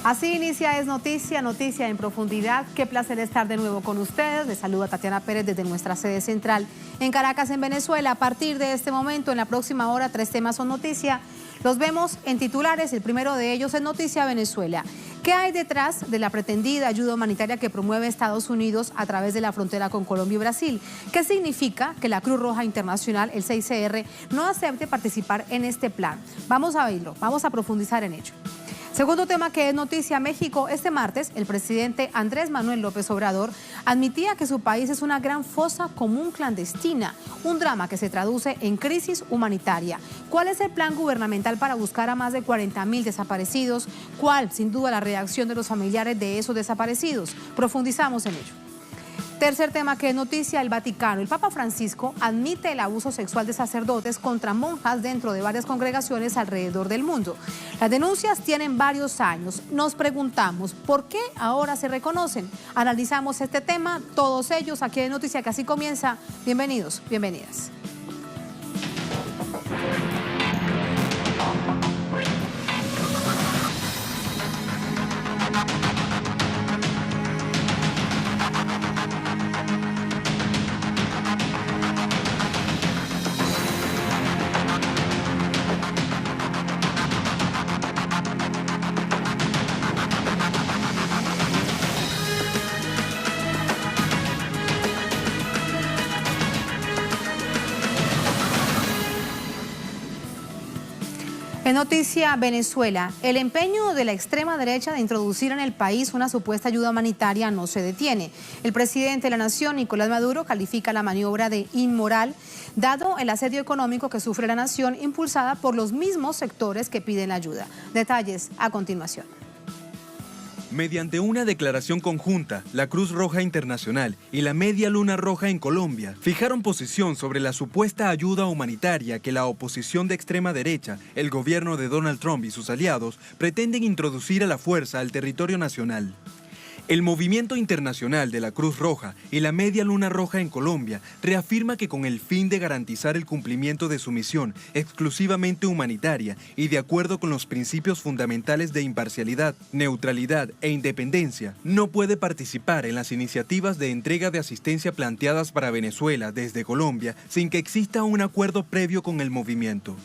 Así inicia Es Noticia, Noticia en Profundidad. Qué placer estar de nuevo con ustedes. Les saluda Tatiana Pérez desde nuestra sede central en Caracas, en Venezuela. A partir de este momento, en la próxima hora, 3 temas son noticia. Los vemos en titulares. El primero de ellos es Noticia Venezuela. ¿Qué hay detrás de la pretendida ayuda humanitaria que promueve Estados Unidos a través de la frontera con Colombia y Brasil? ¿Qué significa que la Cruz Roja Internacional, el 6CR, no acepte participar en este plan? Vamos a verlo, vamos a profundizar en ello. Segundo tema que es noticia, México. Este martes, el presidente Andrés Manuel López Obrador admitía que su país es una gran fosa común clandestina, un drama que se traduce en crisis humanitaria. ¿Cuál es el plan gubernamental para buscar a más de 40.000 desaparecidos? ¿Cuál, sin duda, la reacción de los familiares de esos desaparecidos? Profundizamos en ello. Tercer tema que es noticia, el Vaticano. El Papa Francisco admite el abuso sexual de sacerdotes contra monjas dentro de varias congregaciones alrededor del mundo. Las denuncias tienen varios años. Nos preguntamos, ¿por qué ahora se reconocen? Analizamos este tema, todos ellos aquí en Noticia, que así comienza. Bienvenidos, bienvenidas. En Noticia Venezuela, el empeño de la extrema derecha de introducir en el país una supuesta ayuda humanitaria no se detiene. El presidente de la nación, Nicolás Maduro, califica la maniobra de inmoral, dado el asedio económico que sufre la nación, impulsada por los mismos sectores que piden la ayuda. Detalles a continuación. Mediante una declaración conjunta, la Cruz Roja Internacional y la Media Luna Roja en Colombia fijaron posición sobre la supuesta ayuda humanitaria que la oposición de extrema derecha, el gobierno de Donald Trump y sus aliados, pretenden introducir a la fuerza al territorio nacional. El movimiento internacional de la Cruz Roja y la Media Luna Roja en Colombia reafirma que con el fin de garantizar el cumplimiento de su misión exclusivamente humanitaria y de acuerdo con los principios fundamentales de imparcialidad, neutralidad e independencia, no puede participar en las iniciativas de entrega de asistencia planteadas para Venezuela desde Colombia sin que exista un acuerdo previo con el movimiento.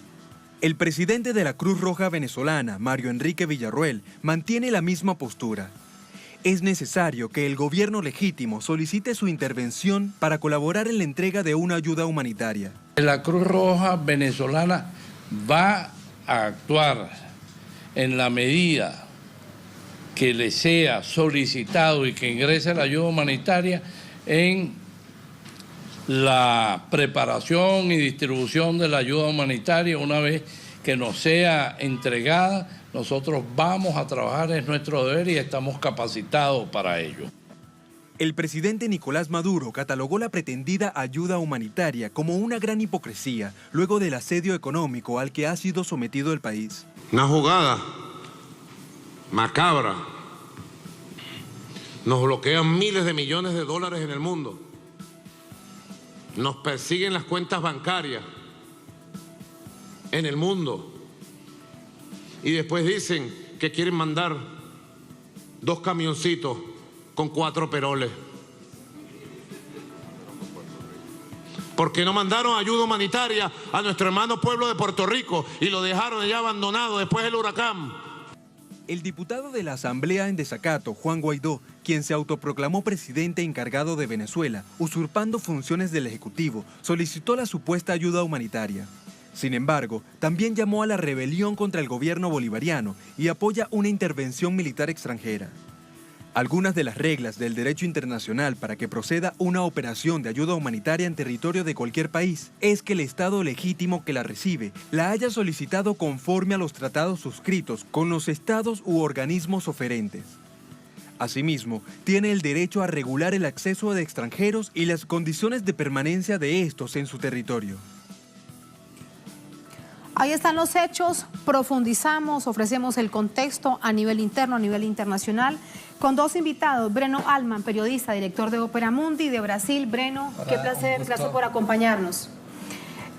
El presidente de la Cruz Roja venezolana, Mario Enrique Villarroel, mantiene la misma postura. Es necesario que el gobierno legítimo solicite su intervención para colaborar en la entrega de una ayuda humanitaria. La Cruz Roja venezolana va a actuar en la medida que le sea solicitado y que ingrese la ayuda humanitaria en la preparación y distribución de la ayuda humanitaria. Una vez que nos sea entregada, nosotros vamos a trabajar, es nuestro deber y estamos capacitados para ello. El presidente Nicolás Maduro catalogó la pretendida ayuda humanitaria como una gran hipocresía luego del asedio económico al que ha sido sometido el país. Una jugada macabra. Nos bloquean miles de millones de dólares en el mundo. Nos persiguen las cuentas bancarias en el mundo. Y después dicen que quieren mandar 2 camioncitos con 4 peroles. ¿Por qué no mandaron ayuda humanitaria a nuestro hermano pueblo de Puerto Rico y lo dejaron allá abandonado después del huracán? El diputado de la Asamblea en desacato, Juan Guaidó, quien se autoproclamó presidente encargado de Venezuela, usurpando funciones del Ejecutivo, solicitó la supuesta ayuda humanitaria. Sin embargo, también llamó a la rebelión contra el gobierno bolivariano y apoya una intervención militar extranjera. Algunas de las reglas del derecho internacional para que proceda una operación de ayuda humanitaria en territorio de cualquier país es que el Estado legítimo que la recibe la haya solicitado conforme a los tratados suscritos con los estados u organismos oferentes. Asimismo, tiene el derecho a regular el acceso de extranjeros y las condiciones de permanencia de estos en su territorio. Ahí están los hechos, profundizamos, ofrecemos el contexto a nivel interno, a nivel internacional, con 2 invitados. Breno Alman, periodista, director de Ópera Mundi de Brasil. Breno, qué placer, gracias por acompañarnos.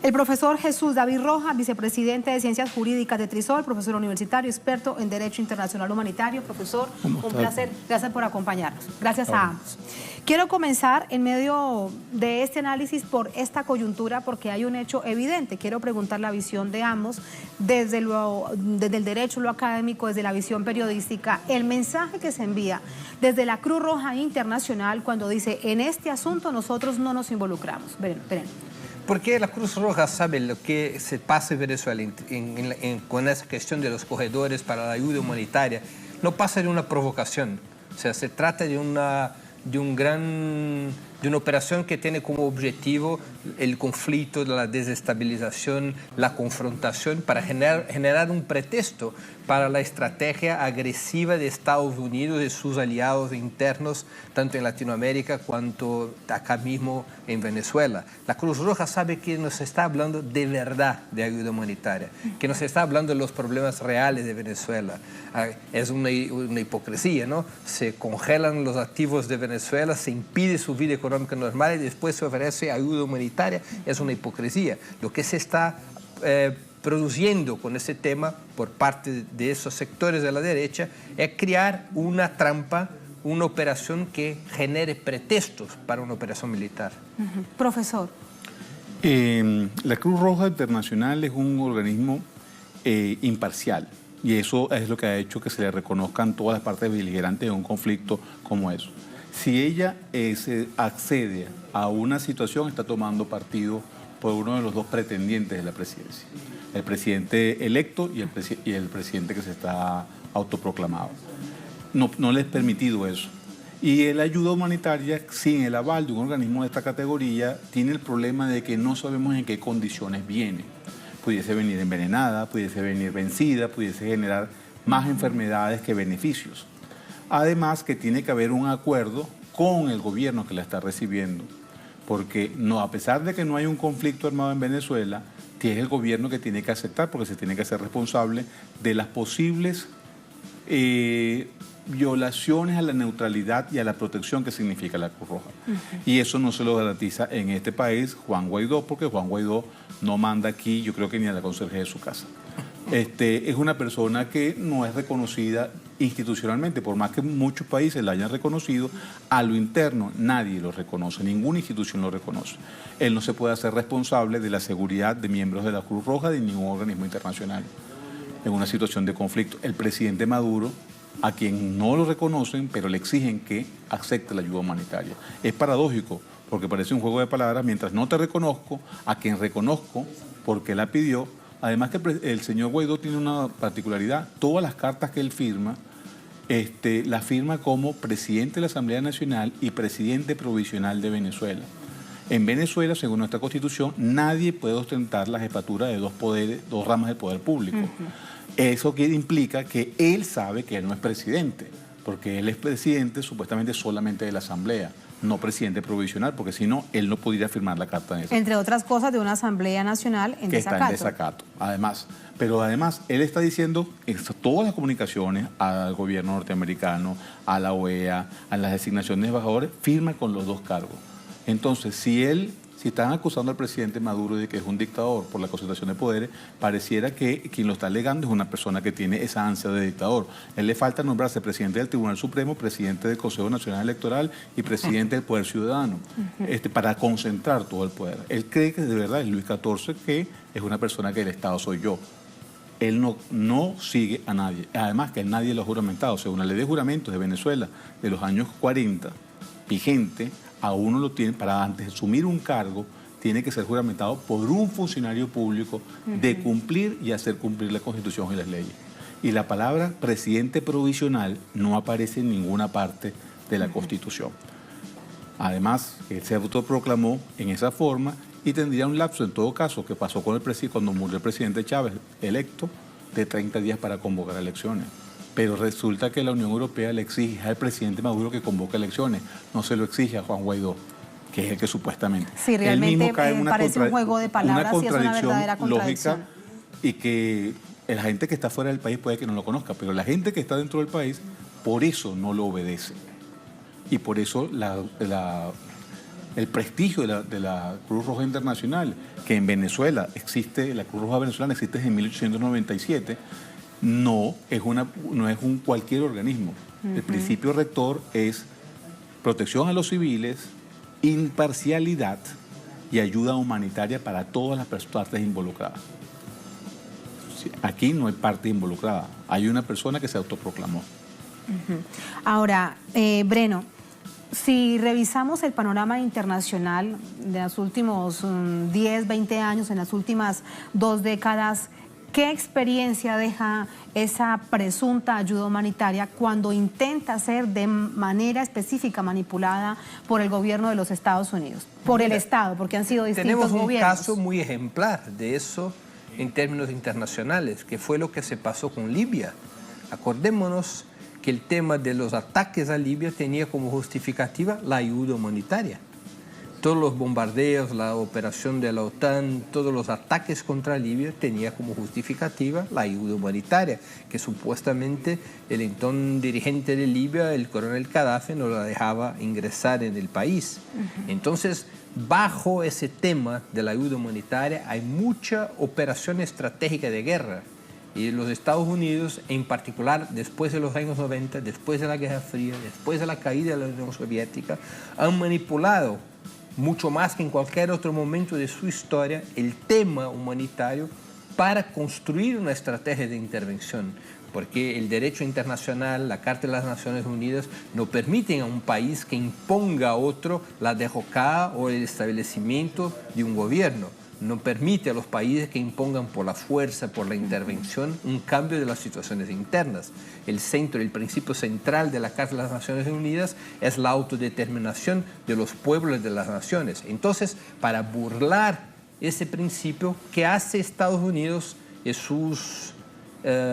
El profesor Jesús David Rojas, vicepresidente de Ciencias Jurídicas de Trisol, profesor universitario, experto en Derecho Internacional Humanitario. Profesor, un placer. Gracias por acompañarnos. Gracias a ambos. Quiero comenzar en medio de este análisis por esta coyuntura, porque hay un hecho evidente. Quiero preguntar la visión de ambos, desde el derecho, lo académico, desde la visión periodística, el mensaje que se envía desde la Cruz Roja Internacional cuando dice, en este asunto nosotros no nos involucramos. Ven. Porque la Cruz Roja sabe lo que se pasa en Venezuela con esa cuestión de los corredores para la ayuda humanitaria. No pasa de una provocación, o sea, se trata de una operación que tiene como objetivo el conflicto, la desestabilización, la confrontación, para generar un pretexto para la estrategia agresiva de Estados Unidos y sus aliados internos, tanto en Latinoamérica cuanto acá mismo en Venezuela. La Cruz Roja sabe que nos está hablando de verdad de ayuda humanitaria, que nos está hablando de los problemas reales de Venezuela. Es una hipocresía, ¿no? Se congelan los activos de Venezuela, se impide su vida económica normal y después se ofrece ayuda humanitaria. Es una hipocresía. Lo que se está produciendo con ese tema por parte de esos sectores de la derecha es crear una trampa, una operación que genere pretextos para una operación militar. Profesor. La Cruz Roja Internacional es un organismo imparcial y eso es lo que ha hecho que se le reconozcan todas las partes beligerantes de un conflicto como eso. Si ella accede a una situación, está tomando partido por uno de los dos pretendientes de la presidencia, el presidente electo y el presidente que se está autoproclamado. No les es permitido eso. Y la ayuda humanitaria, sin el aval de un organismo de esta categoría, tiene el problema de que no sabemos en qué condiciones viene. Pudiese venir envenenada, pudiese venir vencida, pudiese generar más enfermedades que beneficios. Además que tiene que haber un acuerdo con el gobierno que la está recibiendo, porque a pesar de que no hay un conflicto armado en Venezuela, es el gobierno que tiene que aceptar, porque se tiene que hacer responsable de las posibles violaciones a la neutralidad y a la protección que significa la Cruz Roja. Y eso no se lo garantiza en este país Juan Guaidó, porque Juan Guaidó no manda aquí, yo creo que ni a la conserje de su casa. Es una persona que no es reconocida institucionalmente, por más que muchos países la hayan reconocido, a lo interno nadie lo reconoce, ninguna institución lo reconoce. Él no se puede hacer responsable de la seguridad de miembros de la Cruz Roja de ningún organismo internacional en una situación de conflicto. El presidente Maduro, a quien no lo reconocen, pero le exigen que acepte la ayuda humanitaria. Es paradójico, porque parece un juego de palabras, mientras no te reconozco, a quien reconozco, porque la pidió. Además que el señor Guaidó tiene una particularidad, todas las cartas que él firma, las firma como presidente de la Asamblea Nacional y presidente provisional de Venezuela. En Venezuela, según nuestra Constitución, nadie puede ostentar la jefatura de dos ramas del poder público. Eso implica que él sabe que él no es presidente, porque él es presidente supuestamente solamente de la Asamblea, no presidente provisional, porque si no, él no podría firmar la carta de esa. Entre otras cosas, de una Asamblea Nacional en desacato. Está en desacato, además. Pero además, él está diciendo en todas las comunicaciones al gobierno norteamericano, a la OEA, a las designaciones de embajadores, firma con los dos cargos. Entonces, si están acusando al presidente Maduro de que es un dictador por la concentración de poderes, pareciera que quien lo está alegando es una persona que tiene esa ansia de dictador. A él le falta nombrarse presidente del Tribunal Supremo, presidente del Consejo Nacional Electoral y presidente del Poder Ciudadano, para concentrar todo el poder. Él cree que de verdad es Luis XIV, que es una persona que el Estado soy yo. Él no sigue a nadie. Además que nadie lo ha juramentado. Según la ley de juramentos de Venezuela de los años 40, vigente, a uno lo tiene, para antes de asumir un cargo, tiene que ser juramentado por un funcionario público de cumplir y hacer cumplir la Constitución y las leyes. Y la palabra presidente provisional no aparece en ninguna parte de la Constitución. Además, él se autoproclamó en esa forma y tendría un lapso, en todo caso, que pasó con cuando murió el presidente Chávez electo, de 30 días para convocar elecciones. Pero resulta que la Unión Europea le exige al presidente Maduro que convoque elecciones, no se lo exige a Juan Guaidó, que es el que supuestamente... Sí, realmente parece un juego de palabras y es una verdadera contradicción. Lógica, y que la gente que está fuera del país puede que no lo conozca, pero la gente que está dentro del país, por eso no lo obedece. Y por eso el prestigio de la Cruz Roja Internacional, que en Venezuela existe, la Cruz Roja venezolana existe desde 1897, no es un cualquier organismo. El principio rector es protección a los civiles, imparcialidad y ayuda humanitaria para todas las partes involucradas. Aquí no hay parte involucrada, hay una persona que se autoproclamó. Ahora, Breno, si revisamos el panorama internacional de los últimos 10, 20 años, en las últimas 2 décadas, ¿qué experiencia deja esa presunta ayuda humanitaria cuando intenta ser de manera específica manipulada por el gobierno de los Estados Unidos? Por el Estado, porque han sido distintos gobiernos. Tenemos un caso muy ejemplar de eso en términos internacionales, que fue lo que se pasó con Libia. Acordémonos que el tema de los ataques a Libia tenía como justificativa la ayuda humanitaria. Todos los bombardeos, la operación de la OTAN, todos los ataques contra Libia tenía como justificativa la ayuda humanitaria, que supuestamente el entonces dirigente de Libia, el coronel Gaddafi, no la dejaba ingresar en el país. Entonces, bajo ese tema de la ayuda humanitaria hay mucha operación estratégica de guerra. Y los Estados Unidos, en particular, después de los años 90, después de la Guerra Fría, después de la caída de la Unión Soviética, han manipulado mucho más que en cualquier otro momento de su historia el tema humanitario para construir una estrategia de intervención. Porque el derecho internacional, la Carta de las Naciones Unidas, no permiten a un país que imponga a otro la derrocada o el establecimiento de un gobierno. No permite a los países que impongan por la fuerza, por la intervención, un cambio de las situaciones internas. El principio central de la Carta de las Naciones Unidas es la autodeterminación de los pueblos de las naciones. Entonces, para burlar ese principio, ¿qué hace Estados Unidos y sus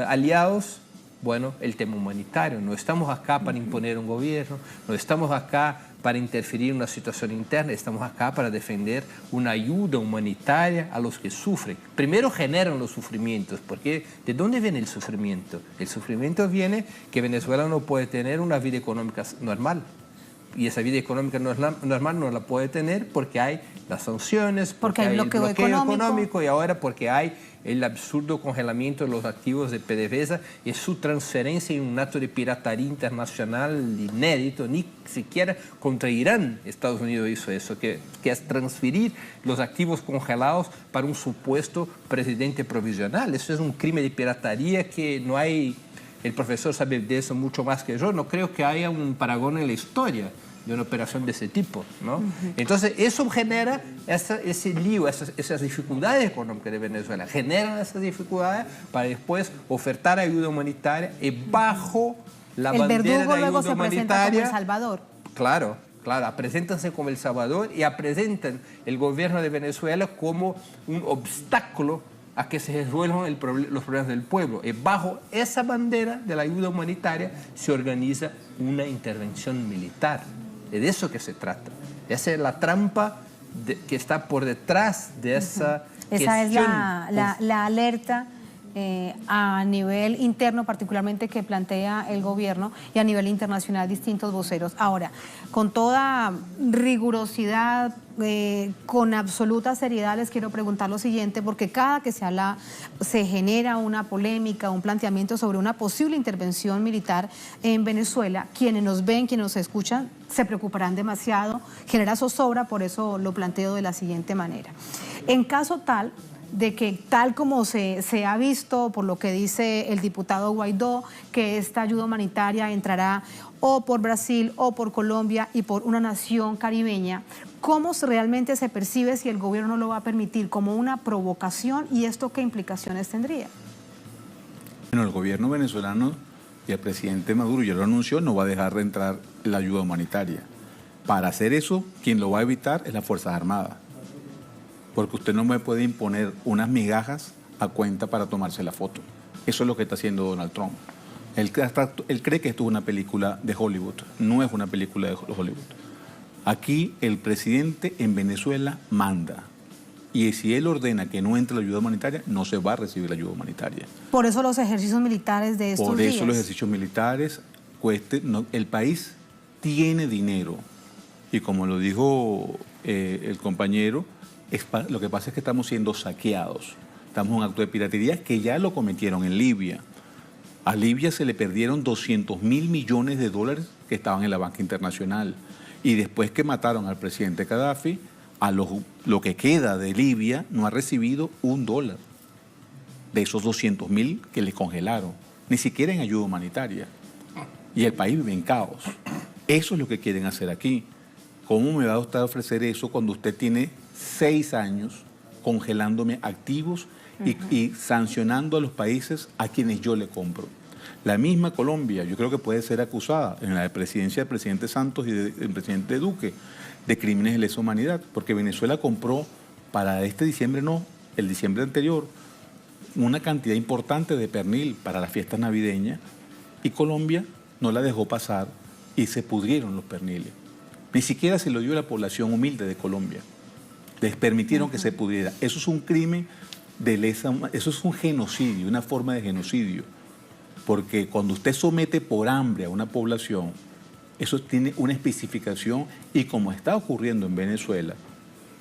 aliados? Bueno, el tema humanitario. No estamos acá para imponer un gobierno, no estamos acá para interferir en una situación interna, estamos acá para defender una ayuda humanitaria a los que sufren. Primero generan los sufrimientos, porque ¿de dónde viene el sufrimiento? El sufrimiento viene que Venezuela no puede tener una vida económica normal. Y esa vida económica normal no la puede tener porque hay las sanciones, porque hay el bloqueo económico y ahora porque hay el absurdo congelamiento de los activos de PDVSA y su transferencia en un acto de piratería internacional inédito, ni siquiera contra Irán Estados Unidos hizo eso, que es transferir los activos congelados para un supuesto presidente provisional. Eso es un crimen de piratería que no hay, el profesor sabe de eso mucho más que yo, no creo que haya un parangón en la historia de una operación de ese tipo, ¿no? Entonces, eso genera ese lío, esas dificultades económicas de Venezuela, generan esas dificultades para después ofertar ayuda humanitaria y bajo la bandera de ayuda humanitaria... El verdugo luego se presenta como El Salvador. Claro, preséntanse como El Salvador y presentan el gobierno de Venezuela como un obstáculo a que se resuelvan los problemas del pueblo. Y bajo esa bandera de la ayuda humanitaria se organiza una intervención militar. Es de eso que se trata. Esa es la trampa que está por detrás de esa Esa es la alerta a nivel interno particularmente que plantea el gobierno y a nivel internacional distintos voceros. Ahora, con toda rigurosidad, con absoluta seriedad les quiero preguntar lo siguiente, porque cada que se genera una polémica, un planteamiento sobre una posible intervención militar en Venezuela, quienes nos ven, quienes nos escuchan, se preocuparán demasiado, genera zozobra, por eso lo planteo de la siguiente manera. En caso tal de que, tal como se ha visto por lo que dice el diputado Guaidó, que esta ayuda humanitaria entrará o por Brasil o por Colombia y por una nación caribeña, ¿cómo realmente se percibe si el gobierno no lo va a permitir? ¿Como una provocación? ¿Y esto qué implicaciones tendría? Bueno, el gobierno venezolano y el presidente Maduro ya lo anunció, no va a dejar de entrar la ayuda humanitaria. Para hacer eso, quien lo va a evitar es las Fuerzas Armadas. Porque usted no me puede imponer unas migajas a cuenta para tomarse la foto. Eso es lo que está haciendo Donald Trump. Él cree que esto es una película de Hollywood. No es una película de Hollywood. Aquí el presidente en Venezuela manda. Y si él ordena que no entre la ayuda humanitaria, no se va a recibir la ayuda humanitaria. Por eso los ejercicios militares de estos días. Por eso los ejercicios militares, el país tiene dinero. Y como lo dijo el compañero, lo que pasa es que estamos siendo saqueados. Estamos en un acto de piratería que ya lo cometieron en Libia. A Libia se le perdieron 200.000 millones de dólares que estaban en la banca internacional. Y después que mataron al presidente Gaddafi, lo que queda de Libia no ha recibido $1 de esos 200.000 que le congelaron, ni siquiera en ayuda humanitaria. Y el país vive en caos. Eso es lo que quieren hacer aquí. ¿Cómo me va a usted ofrecer eso cuando usted tiene 6 años congelándome activos y sancionando a los países a quienes yo le compro? La misma Colombia, yo creo que puede ser acusada en la presidencia del presidente Santos y del presidente Duque de crímenes de lesa humanidad, porque Venezuela compró para este diciembre, el diciembre anterior, una cantidad importante de pernil para las fiestas navideñas y Colombia no la dejó pasar y se pudrieron los perniles. Ni siquiera se lo dio a la población humilde de Colombia. Les permitieron que se pudriera. Eso es un crimen de lesa humanidad, eso es un genocidio, una forma de genocidio. Porque cuando usted somete por hambre a una población, eso tiene una especificación y como está ocurriendo en Venezuela,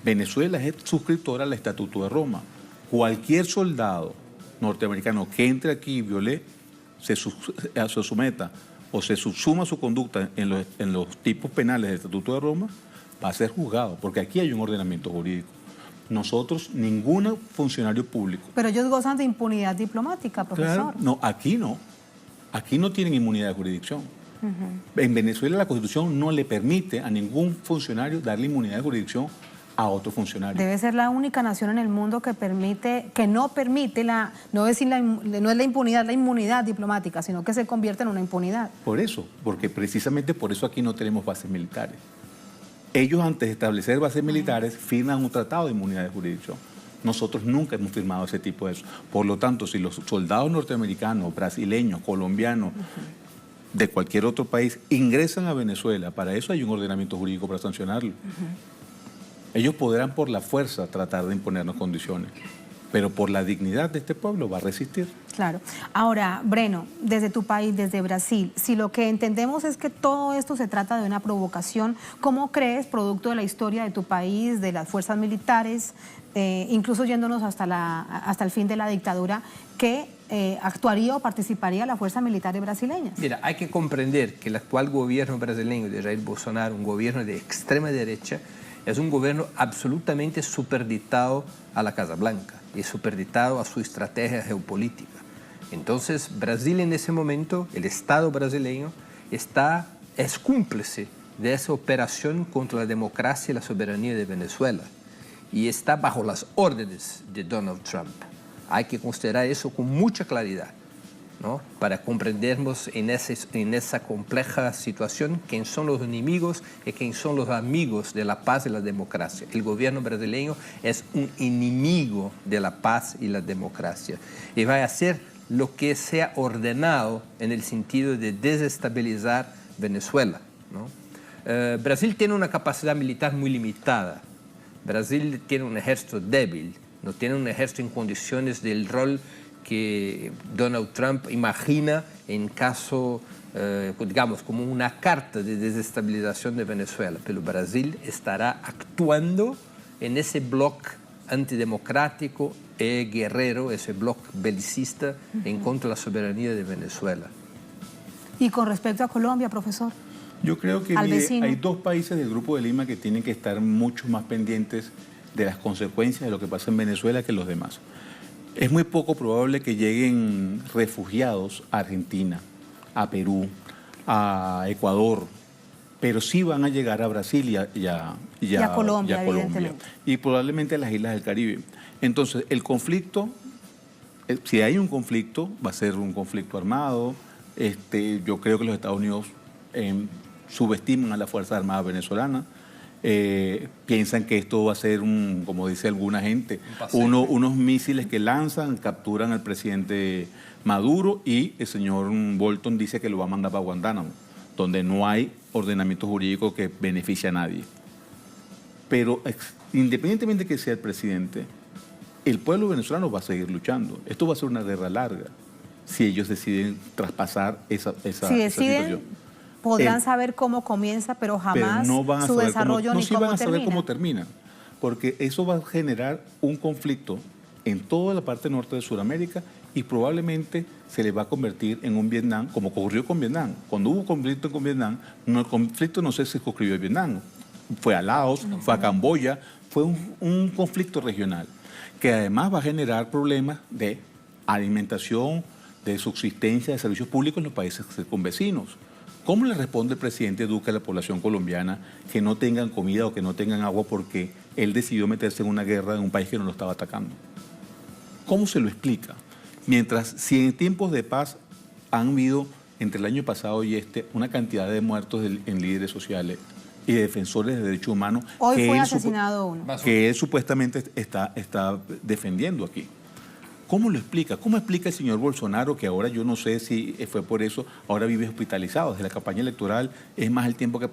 Venezuela es suscriptora al Estatuto de Roma. Cualquier soldado norteamericano que entre aquí y viole, se someta o se subsuma su conducta en los tipos penales del Estatuto de Roma, va a ser juzgado, porque aquí hay un ordenamiento jurídico. Nosotros, ningún funcionario público. Pero ellos gozan de impunidad diplomática, profesor. Claro, no, aquí no. Aquí no tienen inmunidad de jurisdicción. En Venezuela la Constitución no le permite a ningún funcionario darle inmunidad de jurisdicción a otro funcionario. Debe ser la única nación en el mundo que no permite no es la impunidad, la inmunidad diplomática, sino que se convierte en una impunidad. Por eso, porque precisamente por eso aquí no tenemos bases militares. Ellos antes de establecer bases militares firman un tratado de inmunidad de jurisdicción. Nosotros nunca hemos firmado ese tipo de eso. Por lo tanto, si los soldados norteamericanos, brasileños, colombianos, de cualquier otro país ingresan a Venezuela, para eso hay un ordenamiento jurídico para sancionarlo. Ellos podrán por la fuerza tratar de imponernos condiciones, pero por la dignidad de este pueblo va a resistir. Claro. Ahora, Breno, desde tu país, desde Brasil, si lo que entendemos es que todo esto se trata de una provocación, ¿cómo crees, producto de la historia de tu país, de las fuerzas militares, incluso yéndonos hasta el fin de la dictadura, que actuaría o participaría la fuerza militar brasileña? Mira, hay que comprender que el actual gobierno brasileño de Jair Bolsonaro, un gobierno de extrema derecha, es un gobierno absolutamente superditado a la Casa Blanca y superditado a su estrategia geopolítica. Entonces, Brasil en ese momento, el Estado brasileño, es cómplice de esa operación contra la democracia y la soberanía de Venezuela y está bajo las órdenes de Donald Trump. Hay que considerar eso con mucha claridad, ¿no? Para comprendernos en esa compleja situación quién son los enemigos y quién son los amigos de la paz y la democracia. El gobierno brasileño es un enemigo de la paz y la democracia y va a hacer lo que sea ordenado en el sentido de desestabilizar Venezuela, ¿no? Brasil tiene una capacidad militar muy limitada. Brasil tiene un ejército débil, no tiene un ejército en condiciones del rol que Donald Trump imagina en caso, digamos, como una carta de desestabilización de Venezuela. Pero Brasil estará actuando en ese bloque antidemocrático y guerrero, ese bloque belicista en contra de la soberanía de Venezuela. Y con respecto a Colombia, profesor. Yo creo que hay dos países del Grupo de Lima que tienen que estar mucho más pendientes de las consecuencias de lo que pasa en Venezuela que los demás. Es muy poco probable que lleguen refugiados a Argentina, a Perú, a Ecuador, pero sí van a llegar a Brasil y a Colombia, evidentemente. Y probablemente a las islas del Caribe. Entonces, el conflicto, si hay un conflicto, va a ser un conflicto armado. Yo creo que los Estados Unidos subestiman a la Fuerza Armada venezolana. Piensan que esto va a ser, como dice alguna gente, unos misiles que lanzan, capturan al presidente Maduro y el señor Bolton dice que lo va a mandar para Guantánamo, donde no hay ordenamiento jurídico que beneficie a nadie. Pero independientemente de que sea el presidente, el pueblo venezolano va a seguir luchando. Esto va a ser una guerra larga si ellos deciden traspasar esa situación. podrán saber cómo comienza, pero jamás su desarrollo ni cómo termina. No van a saber cómo termina, porque eso va a generar un conflicto en toda la parte norte de Sudamérica y probablemente se le va a convertir en un Vietnam, como ocurrió con Vietnam. Cuando hubo conflicto con Vietnam, el conflicto no se circunscribió a Vietnam, fue a Laos, fue a Camboya, fue un conflicto regional, que además va a generar problemas de alimentación, de subsistencia, de servicios públicos en los países circunvecinos. ¿Cómo le responde el presidente Duque a la población colombiana que no tengan comida o que no tengan agua porque él decidió meterse en una guerra en un país que no lo estaba atacando? ¿Cómo se lo explica? Mientras, si en tiempos de paz han habido, entre el año pasado y una cantidad de muertos en líderes sociales y de defensores de derechos humanos... Hoy fue asesinado uno. Que él supuestamente está defendiendo aquí. ¿Cómo lo explica? ¿Cómo explica el señor Bolsonaro, que ahora yo no sé si fue por eso, ahora vive hospitalizado? Desde la campaña electoral es más el tiempo que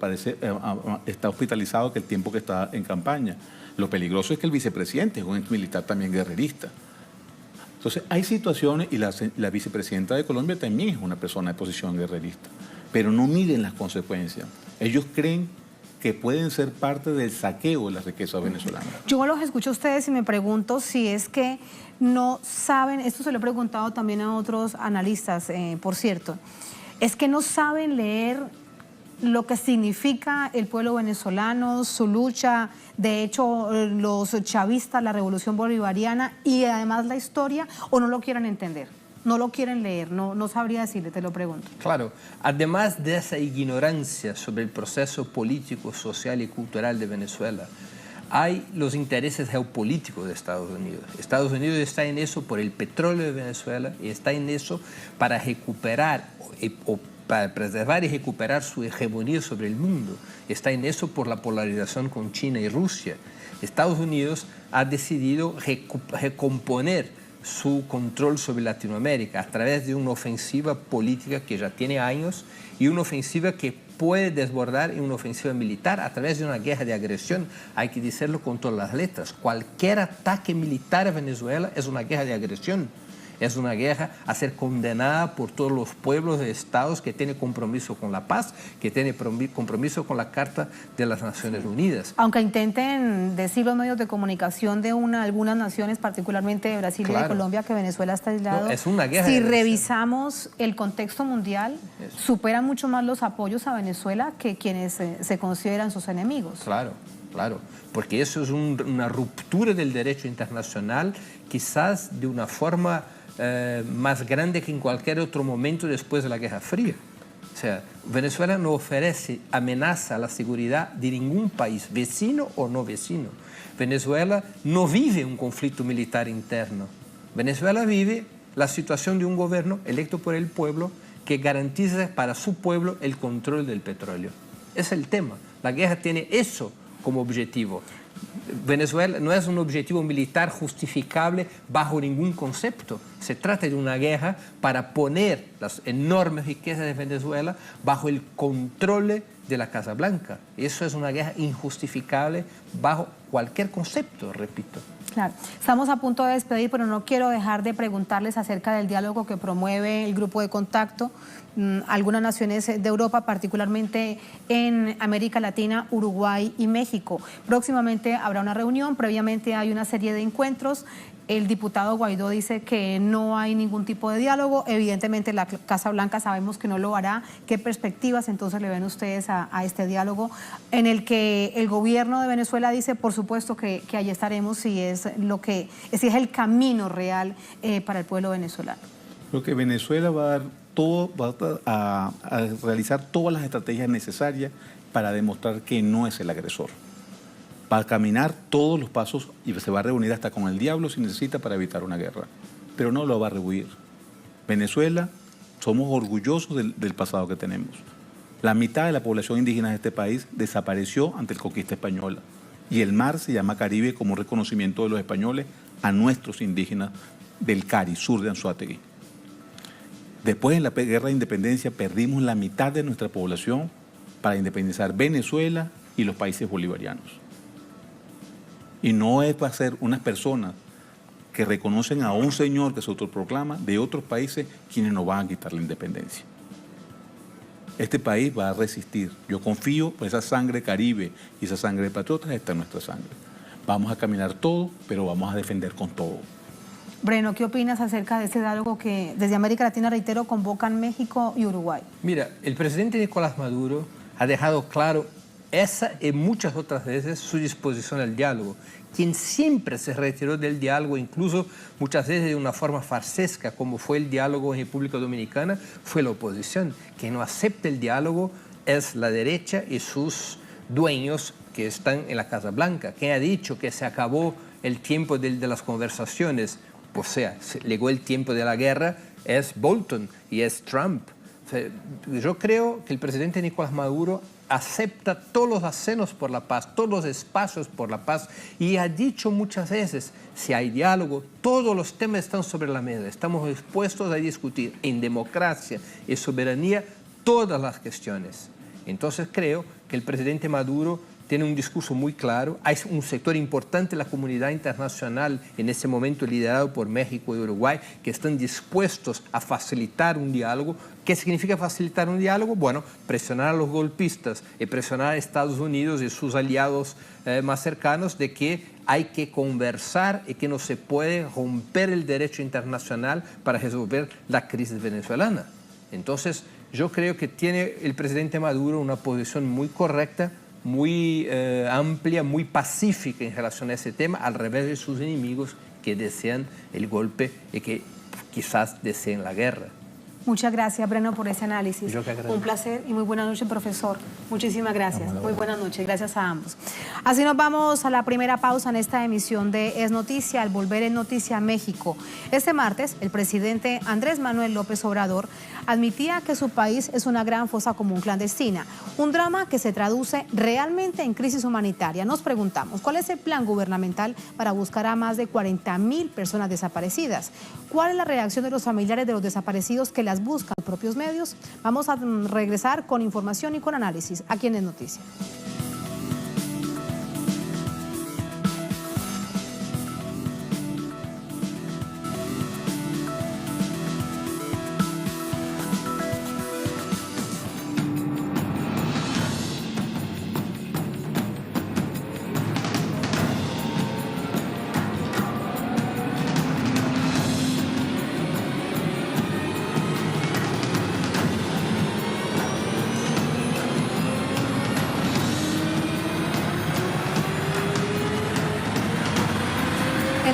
está hospitalizado que el tiempo que está en campaña. Lo peligroso es que el vicepresidente es un ex militar también guerrerista. Entonces, hay situaciones, y la vicepresidenta de Colombia también es una persona de posición guerrerista, pero no miden las consecuencias. Ellos creen que pueden ser parte del saqueo de la riqueza venezolana. Yo los escucho a ustedes y me pregunto si es que no saben, esto se lo he preguntado también a otros analistas, por cierto, es que no saben leer lo que significa el pueblo venezolano, su lucha, de hecho los chavistas, la revolución bolivariana y además la historia, o no lo quieran entender, no lo quieren leer, no sabría decirle, te lo pregunto. Claro, además de esa ignorancia sobre el proceso político, social y cultural de Venezuela, hay los intereses geopolíticos de Estados Unidos. Estados Unidos está en eso por el petróleo de Venezuela y está en eso para recuperar o para preservar y recuperar su hegemonía sobre el mundo. Está en eso por la polarización con China y Rusia. Estados Unidos ha decidido recomponer su control sobre Latinoamérica a través de una ofensiva política que ya tiene años y una ofensiva que puede desbordar en una ofensiva militar a través de una guerra de agresión. Hay que decirlo con todas las letras. Cualquier ataque militar a Venezuela es una guerra de agresión. Es una guerra a ser condenada por todos los pueblos de estados que tienen compromiso con la paz, que tienen compromiso con la Carta de las Naciones Unidas. Aunque intenten decir los medios de comunicación de algunas naciones, particularmente de Brasil y de Colombia, que Venezuela está aislado, es una guerra si revisamos el contexto mundial, superan mucho más los apoyos a Venezuela que quienes se consideran sus enemigos. Claro, claro, porque eso es una ruptura del derecho internacional, quizás de una forma más grande que en cualquier otro momento después de la Guerra Fría. O sea, Venezuela no ofrece amenaza a la seguridad de ningún país, vecino o no vecino. Venezuela no vive un conflicto militar interno. Venezuela vive la situación de un gobierno electo por el pueblo que garantiza para su pueblo el control del petróleo. Ese es el tema. La guerra tiene eso como objetivo. Venezuela no es un objetivo militar justificable bajo ningún concepto. Se trata de una guerra para poner las enormes riquezas de Venezuela bajo el control de la Casa Blanca. Eso es una guerra injustificable bajo cualquier concepto, repito. Claro, estamos a punto de despedir, pero no quiero dejar de preguntarles acerca del diálogo que promueve el Grupo de Contacto. Algunas naciones de Europa, particularmente en América Latina, Uruguay y México. Próximamente habrá una reunión, previamente hay una serie de encuentros. El diputado Guaidó dice que no hay ningún tipo de diálogo. Evidentemente la Casa Blanca sabemos que no lo hará. ¿Qué perspectivas entonces le ven ustedes a este diálogo en el que el gobierno de Venezuela dice, por supuesto, que allí estaremos si es el camino real para el pueblo venezolano? Creo que Venezuela va a realizar todas las estrategias necesarias para demostrar que no es el agresor. Va a caminar todos los pasos y se va a reunir hasta con el diablo si necesita para evitar una guerra. Pero no lo va a rehuir. Venezuela, somos orgullosos del pasado que tenemos. La mitad de la población indígena de este país desapareció ante la conquista española. Y el mar se llama Caribe como reconocimiento de los españoles a nuestros indígenas del Cari, sur de Anzoátegui. Después, en la guerra de independencia, perdimos la mitad de nuestra población para independizar Venezuela y los países bolivarianos. Y no es para ser unas personas que reconocen a un señor que se autoproclama de otros países quienes nos van a quitar la independencia. Este país va a resistir. Yo confío, pues esa sangre caribe y esa sangre de patriotas está en nuestra sangre. Vamos a caminar todo, pero vamos a defender con todo. Breno, ¿qué opinas acerca de este diálogo que desde América Latina, reitero, convocan México y Uruguay? Mira, el presidente Nicolás Maduro ha dejado claro esa y muchas otras veces su disposición al diálogo. Quien siempre se retiró del diálogo, incluso muchas veces de una forma farsesca, como fue el diálogo en República Dominicana, fue la oposición. Quien no acepta el diálogo es la derecha y sus dueños que están en la Casa Blanca. Quien ha dicho que se acabó el tiempo de las conversaciones, o sea, llegó el tiempo de la guerra, es Bolton y es Trump. O sea, yo creo que el presidente Nicolás Maduro acepta todos los acenos por la paz, todos los espacios por la paz, y ha dicho muchas veces, si hay diálogo, todos los temas están sobre la mesa, estamos dispuestos a discutir en democracia y soberanía todas las cuestiones. Entonces creo que el presidente Maduro tiene un discurso muy claro. Hay un sector importante de la comunidad internacional, en ese momento liderado por México y Uruguay, que están dispuestos a facilitar un diálogo. ¿Qué significa facilitar un diálogo? Bueno, presionar a los golpistas y presionar a Estados Unidos y sus aliados más cercanos de que hay que conversar y que no se puede romper el derecho internacional para resolver la crisis venezolana. Entonces, yo creo que tiene el presidente Maduro una posición muy correcta, muy amplia, muy pacífica en relación a ese tema, al revés de sus enemigos que desean el golpe y que quizás deseen la guerra. Muchas gracias, Breno, por ese análisis. Yo que agradezco. Un placer y muy buena noche, profesor. Muchísimas gracias. Muy buenas noches. Gracias a ambos. Así nos vamos a la primera pausa en esta emisión de Es Noticia, al volver en Noticia México. Este martes, el presidente Andrés Manuel López Obrador admitía que su país es una gran fosa común clandestina, un drama que se traduce realmente en crisis humanitaria. Nos preguntamos, ¿cuál es el plan gubernamental para buscar a más de 40.000 personas desaparecidas? ¿Cuál es la reacción de los familiares de los desaparecidos que las buscan los propios medios? Vamos a regresar con información y con análisis aquí en Es Noticia.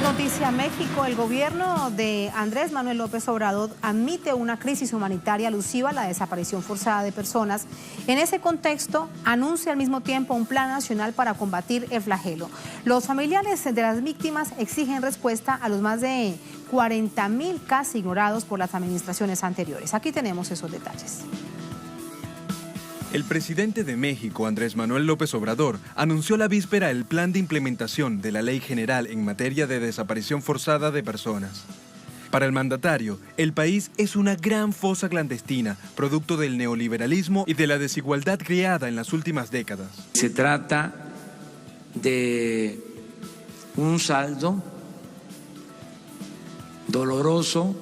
Noticia México, el gobierno de Andrés Manuel López Obrador admite una crisis humanitaria alusiva a la desaparición forzada de personas. En ese contexto, anuncia al mismo tiempo un plan nacional para combatir el flagelo. Los familiares de las víctimas exigen respuesta a los más de 40.000 casos ignorados por las administraciones anteriores. Aquí tenemos esos detalles. El presidente de México, Andrés Manuel López Obrador, anunció la víspera el plan de implementación de la Ley General en materia de desaparición forzada de personas. Para el mandatario, el país es una gran fosa clandestina, producto del neoliberalismo y de la desigualdad creada en las últimas décadas. Se trata de un saldo doloroso,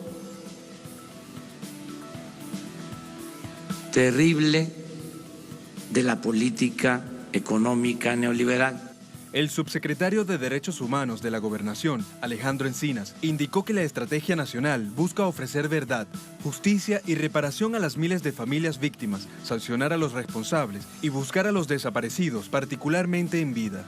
terrible, de la política económica neoliberal. El subsecretario de Derechos Humanos de la Gobernación, Alejandro Encinas, indicó que la estrategia nacional busca ofrecer verdad, justicia y reparación a las miles de familias víctimas, sancionar a los responsables y buscar a los desaparecidos, particularmente en vida.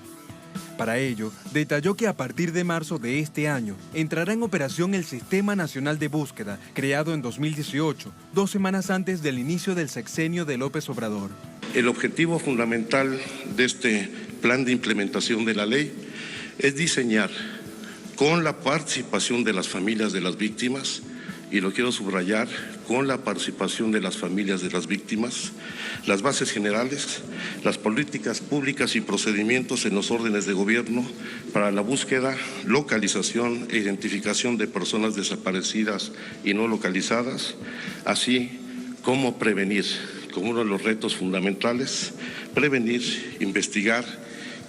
Para ello, detalló que a partir de marzo de este año entrará en operación el Sistema Nacional de Búsqueda, creado en 2018, 2 semanas antes del inicio del sexenio de López Obrador. El objetivo fundamental de este plan de implementación de la ley es diseñar, con la participación de las familias de las víctimas, y lo quiero subrayar, con la participación de las familias de las víctimas, las bases generales, las políticas públicas y procedimientos en los órdenes de gobierno para la búsqueda, localización e identificación de personas desaparecidas y no localizadas, así como prevenir, como uno de los retos fundamentales, prevenir, investigar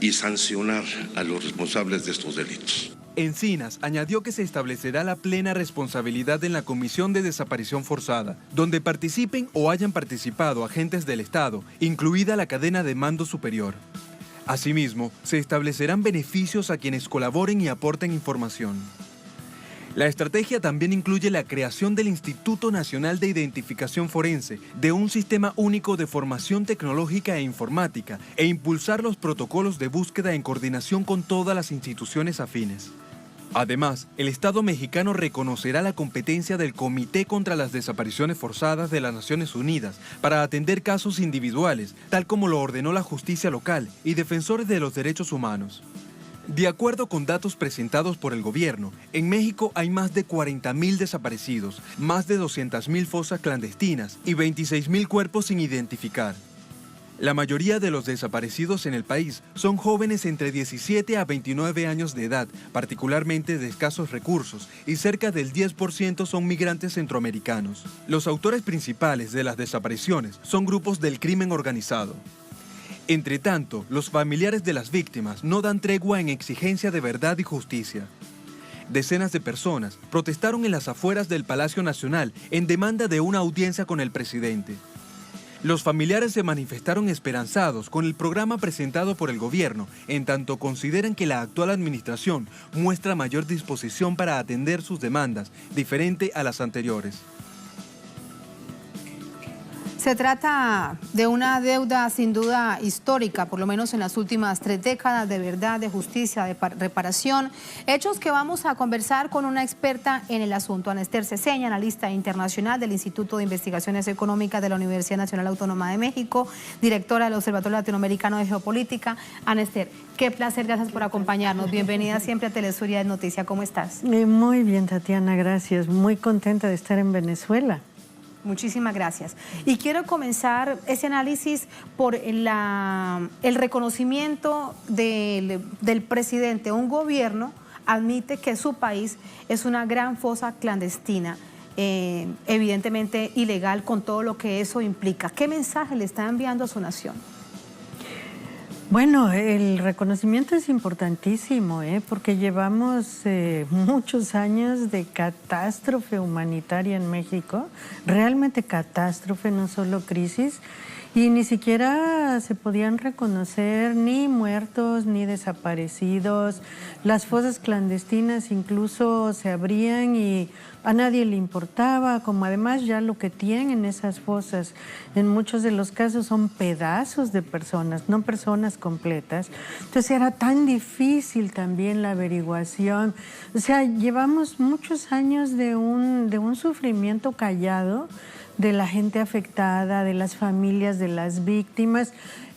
y sancionar a los responsables de estos delitos. Encinas añadió que se establecerá la plena responsabilidad en la Comisión de Desaparición Forzada, donde participen o hayan participado agentes del Estado, incluida la cadena de mando superior. Asimismo, se establecerán beneficios a quienes colaboren y aporten información. La estrategia también incluye la creación del Instituto Nacional de Identificación Forense, de un sistema único de formación tecnológica e informática, e impulsar los protocolos de búsqueda en coordinación con todas las instituciones afines. Además, el Estado mexicano reconocerá la competencia del Comité contra las Desapariciones Forzadas de las Naciones Unidas para atender casos individuales, tal como lo ordenó la justicia local y defensores de los derechos humanos. De acuerdo con datos presentados por el gobierno, en México hay más de 40.000 desaparecidos, más de 200.000 fosas clandestinas y 26.000 cuerpos sin identificar. La mayoría de los desaparecidos en el país son jóvenes entre 17 a 29 años de edad, particularmente de escasos recursos, y cerca del 10% son migrantes centroamericanos. Los autores principales de las desapariciones son grupos del crimen organizado. Entre tanto, los familiares de las víctimas no dan tregua en exigencia de verdad y justicia. Decenas de personas protestaron en las afueras del Palacio Nacional en demanda de una audiencia con el presidente. Los familiares se manifestaron esperanzados con el programa presentado por el gobierno, en tanto consideran que la actual administración muestra mayor disposición para atender sus demandas, diferente a las anteriores. Se trata de una deuda sin duda histórica, por lo menos en las últimas 3 décadas, de verdad, de justicia, de reparación. Hechos que vamos a conversar con una experta en el asunto, Ana Esther Ceseña, analista internacional del Instituto de Investigaciones Económicas de la Universidad Nacional Autónoma de México, directora del Observatorio Latinoamericano de Geopolítica. Ana Esther, qué placer, gracias por acompañarnos. Bienvenida siempre a Telesur y a Noticia. ¿Cómo estás? Muy bien, Tatiana, gracias. Muy contenta de estar en Venezuela. Muchísimas gracias. Y quiero comenzar ese análisis por el reconocimiento del presidente. Un gobierno admite que su país es una gran fosa clandestina, evidentemente ilegal, con todo lo que eso implica. ¿Qué mensaje le está enviando a su nación? Bueno, el reconocimiento es importantísimo, porque llevamos muchos años de catástrofe humanitaria en México, realmente catástrofe, no solo crisis, y ni siquiera se podían reconocer ni muertos ni desaparecidos. Las fosas clandestinas incluso se abrían y a nadie le importaba, como además ya lo que tienen esas fosas en muchos de los casos son pedazos de personas, no personas completas. Entonces era tan difícil también la averiguación. O sea, llevamos muchos años de un sufrimiento callado de la gente afectada, de las familias de las víctimas,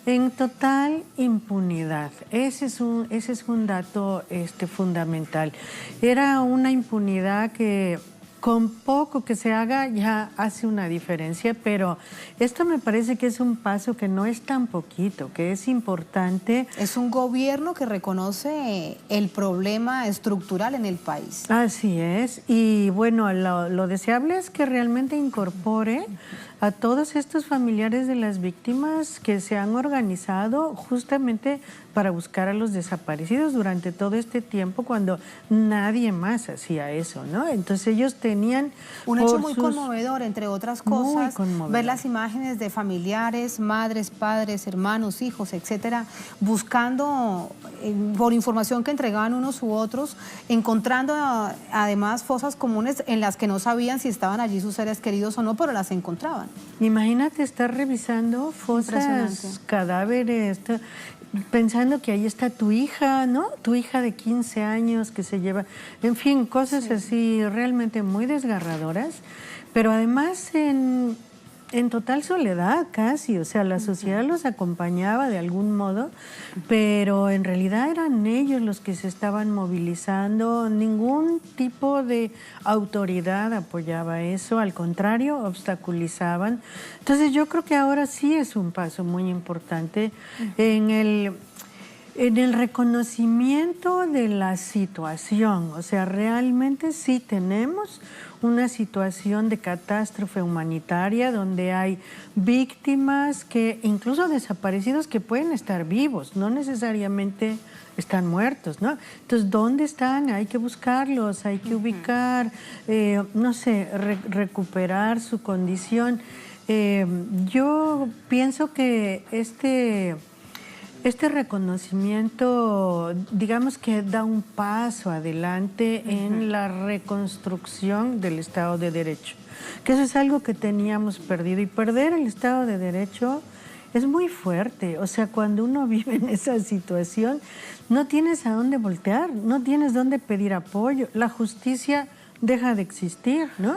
en total impunidad. Ese es un dato fundamental. Era una impunidad que con poco que se haga ya hace una diferencia, pero esto me parece que es un paso que no es tan poquito, que es importante. Es un gobierno que reconoce el problema estructural en el país. Así es, y bueno, lo deseable es que realmente incorpore a todos estos familiares de las víctimas que se han organizado justamente para buscar a los desaparecidos durante todo este tiempo cuando nadie más hacía eso, ¿no? Entonces ellos tenían un hecho muy conmovedor, entre otras cosas, ver las imágenes de familiares, madres, padres, hermanos, hijos, etcétera, buscando por información que entregaban unos u otros, encontrando además fosas comunes en las que no sabían si estaban allí sus seres queridos o no, pero las encontraban. Imagínate estar revisando fosas, cadáveres, pensando que ahí está tu hija, ¿no? Tu hija de 15 años que se lleva, en fin, cosas así realmente muy desgarradoras, pero además en total soledad casi, o sea, la sociedad los acompañaba de algún modo, pero en realidad eran ellos los que se estaban movilizando, ningún tipo de autoridad apoyaba eso, al contrario, obstaculizaban. Entonces yo creo que ahora sí es un paso muy importante en En el reconocimiento de la situación, o sea, realmente sí tenemos una situación de catástrofe humanitaria donde hay víctimas, que incluso desaparecidos que pueden estar vivos, no necesariamente están muertos, ¿no? Entonces, ¿dónde están? Hay que buscarlos, hay que ubicar, no sé, recuperar su condición. Yo pienso que este reconocimiento, digamos que da un paso adelante en la reconstrucción del Estado de Derecho, que eso es algo que teníamos perdido, y perder el Estado de Derecho es muy fuerte. O sea, cuando uno vive en esa situación, no tienes a dónde voltear, no tienes dónde pedir apoyo, la justicia deja de existir, ¿no?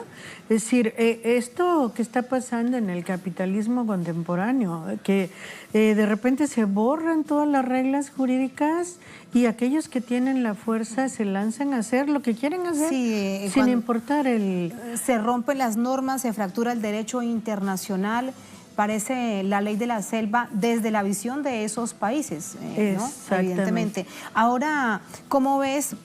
Es decir, esto que está pasando en el capitalismo contemporáneo, que de repente se borran todas las reglas jurídicas y aquellos que tienen la fuerza se lanzan a hacer lo que quieren hacer, sí, sin importar el... Se rompen las normas, se fractura el derecho internacional, parece la ley de la selva desde la visión de esos países, ¿no? Evidentemente. Ahora, ¿cómo ves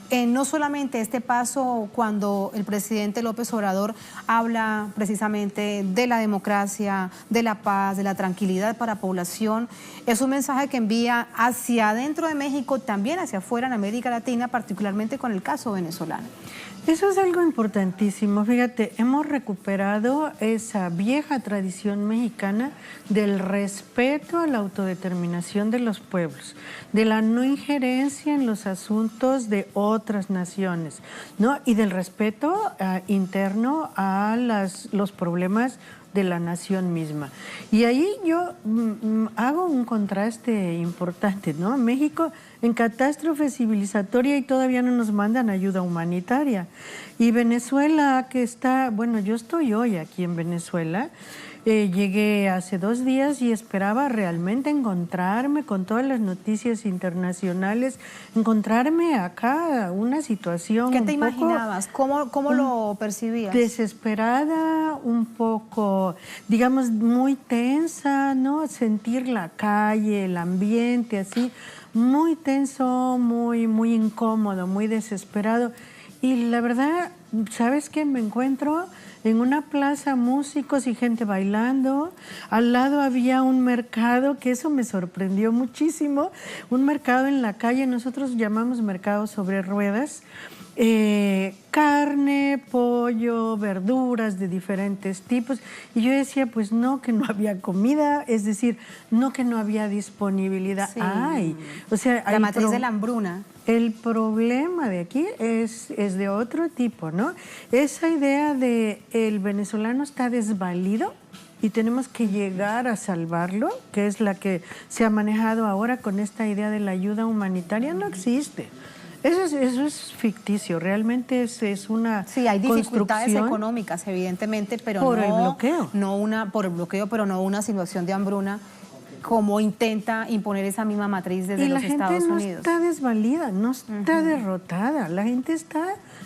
no solamente este paso cuando el presidente López Obrador habla precisamente de la democracia, de la paz, de la tranquilidad para la población? Es un mensaje que envía hacia adentro de México, también hacia afuera en América Latina, particularmente con el caso venezolano. Eso es algo importantísimo. Fíjate, hemos recuperado esa vieja tradición mexicana del respeto a la autodeterminación de los pueblos, de la no injerencia en los asuntos de otras naciones, ¿no? Y del respeto interno a los problemas de la nación misma. Y ahí yo hago un contraste importante, ¿no? México en catástrofe civilizatoria y todavía no nos mandan ayuda humanitaria. Y Venezuela, que está, bueno, yo estoy hoy aquí en Venezuela, llegué hace 2 días y esperaba realmente encontrarme con todas las noticias internacionales, encontrarme acá una situación. ¿Qué te imaginabas? ¿Cómo lo percibías? Desesperada, un poco, digamos, muy tensa, ¿no? Sentir la calle, el ambiente así, muy tenso, muy incómodo, muy desesperado. Y la verdad, ¿sabes qué? Me encuentro en una plaza, músicos y gente bailando. Al lado había un mercado, que eso me sorprendió muchísimo, un mercado en la calle, nosotros llamamos mercado sobre ruedas, carne, pollo, verduras de diferentes tipos. Y yo decía, pues no, que no había comida, es decir, no que no había disponibilidad. Sí. O sea, la matriz de la hambruna. El problema de aquí es de otro tipo, ¿no? Esa idea de el venezolano está desvalido y tenemos que llegar a salvarlo, que es la que se ha manejado ahora con esta idea de la ayuda humanitaria, no existe. Eso es ficticio, realmente es una Sí, hay dificultades económicas, evidentemente, pero por el bloqueo. Por el bloqueo, pero no una situación de hambruna como intenta imponer esa misma matriz desde los Estados Unidos. Y la gente no está desvalida, no está derrotada, la gente está